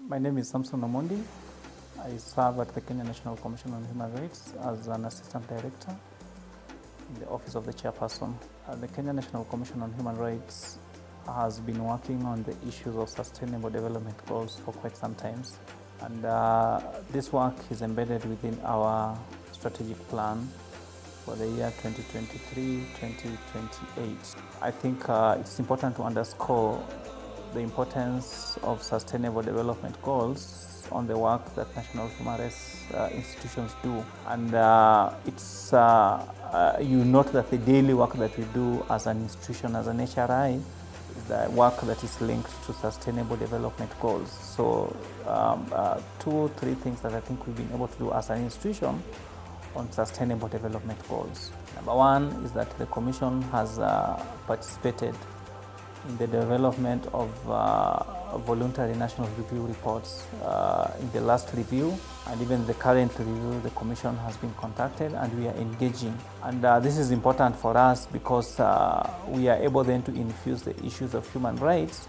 My name is Samson Omondi. I serve at the Kenya National Commission on Human Rights as an Assistant Director in the Office of the Chairperson. The Kenya National Commission on Human Rights has been working on the issues of sustainable development goals for quite some time. And this work is embedded within our strategic plan for the year 2023-2028. I think it's important to underscore the importance of sustainable development goals on the work that national human rights institutions do. And you note that the daily work that we do as an institution, as an HRI, is the work that is linked to sustainable development goals. So 2-3 things that I think we've been able to do as an institution on sustainable development goals. Number one is that the Commission has participated in the development of voluntary national review reports. In the last review and even the current review, the Commission has been contacted and we are engaging. And this is important for us because we are able then to infuse the issues of human rights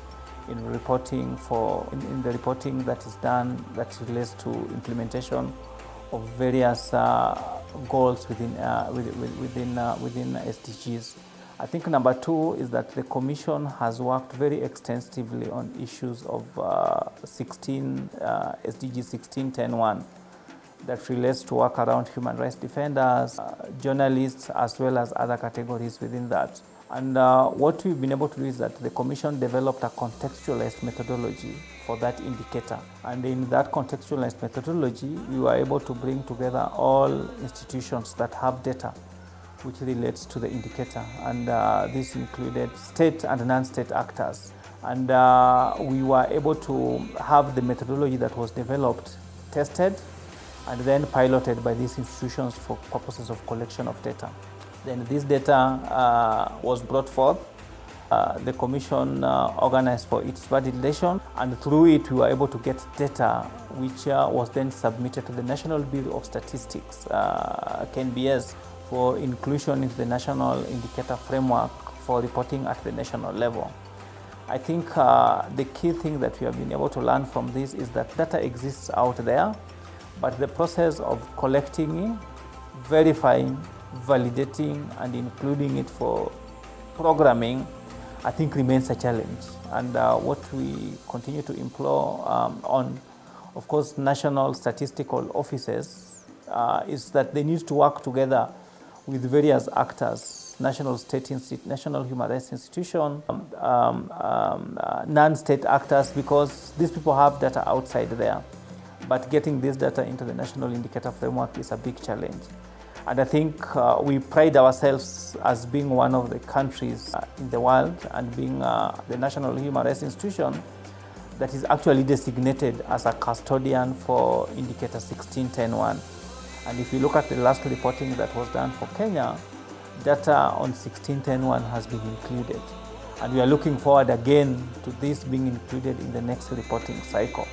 in reporting in the reporting that is done that relates to implementation of various goals within SDGs. I think number two is that the Commission has worked very extensively on issues of SDG 16.10.1 that relates to work around human rights defenders, journalists, as well as other categories within that. And what we've been able to do is that the Commission developed a contextualized methodology for that indicator. And in that contextualized methodology, we were able to bring together all institutions that have data which relates to the indicator, and this included state and non-state actors. And we were able to have the methodology that was developed, tested, and then piloted by these institutions for purposes of collection of data. Then this data was brought forth. The Commission organized for its validation, and through it we were able to get data which was then submitted to the National Bureau of Statistics, KNBS, for inclusion in the National Indicator Framework for reporting at the national level. I think the key thing that we have been able to learn from this is that data exists out there, but the process of collecting it, verifying, validating, and including it for programming, I think remains a challenge. And what we continue to implore on, of course, national statistical offices is that they need to work together with various actors, national human rights institutions, non-state actors, because these people have data outside there. But getting this data into the National Indicator Framework is a big challenge. And I think we pride ourselves as being one of the countries in the world and being the National Human Rights Institution that is actually designated as a custodian for Indicator 16.10.1. And if you look at the last reporting that was done for Kenya, data on 16.10.1 has been included. And we are looking forward again to this being included in the next reporting cycle.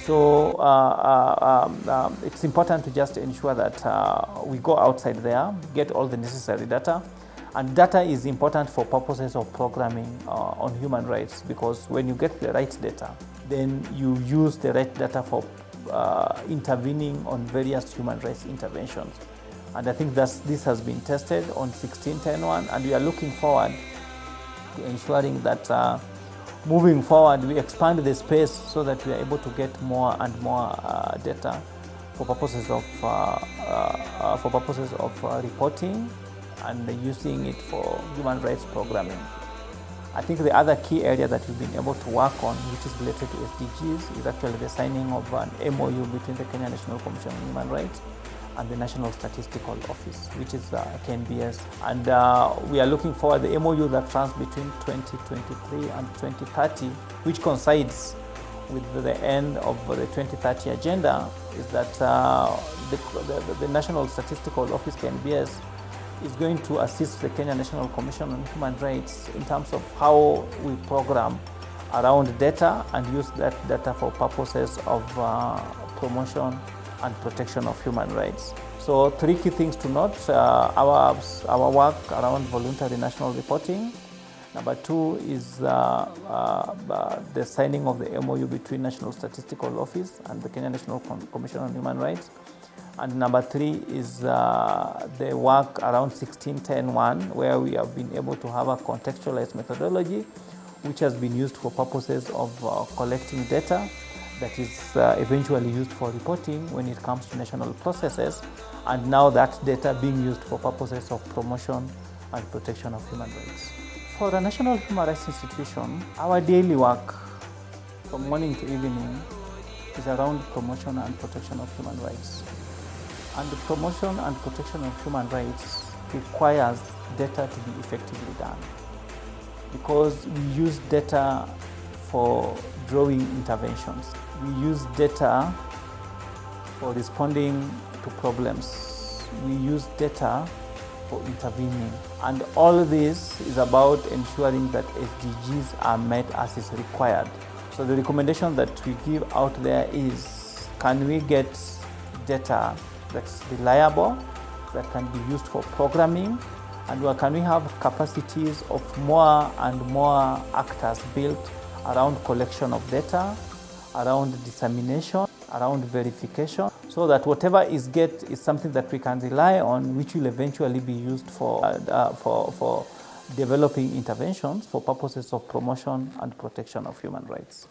So it's important to just ensure that we go outside there, get all the necessary data. And data is important for purposes of programming on human rights, because when you get the right data, then you use the right data for intervening on various human rights interventions. And I think this has been tested on 16.10.1, and we are looking forward to ensuring that moving forward we expand the space so that we are able to get more and more data for purposes of reporting and using it for human rights programming. I think the other key area that we've been able to work on, which is related to SDGs, is actually the signing of an MOU between the Kenya National Commission on Human Rights and the National Statistical Office, which is KNBS. And we are looking for the MOU that runs between 2023 and 2030, which coincides with the end of the 2030 agenda, is that the National Statistical Office, KNBS, is going to assist the Kenya National Commission on Human Rights in terms of how we program around data and use that data for purposes of promotion and protection of human rights. So 3 key things to note: our work around voluntary national reporting, Number two is the signing of the MOU between National Statistical Office and the Kenya National Commission on Human Rights. And number three is the work around 1610.1, where we have been able to have a contextualized methodology which has been used for purposes of collecting data that is eventually used for reporting when it comes to national processes, and now that data being used for purposes of promotion and protection of human rights. For the National Human Rights Institution, our daily work from morning to evening is around promotion and protection of human rights. And the promotion and protection of human rights requires data to be effectively done, because we use data for drawing interventions. We use data for responding to problems. We use data for intervening. And all this is about ensuring that SDGs are met as is required. So the recommendation that we give out there is, can we get data that's reliable, that can be used for programming, and can we have capacities of more and more actors built around collection of data, around dissemination, around verification, so that whatever is get is something that we can rely on, which will eventually be used for developing interventions for purposes of promotion and protection of human rights.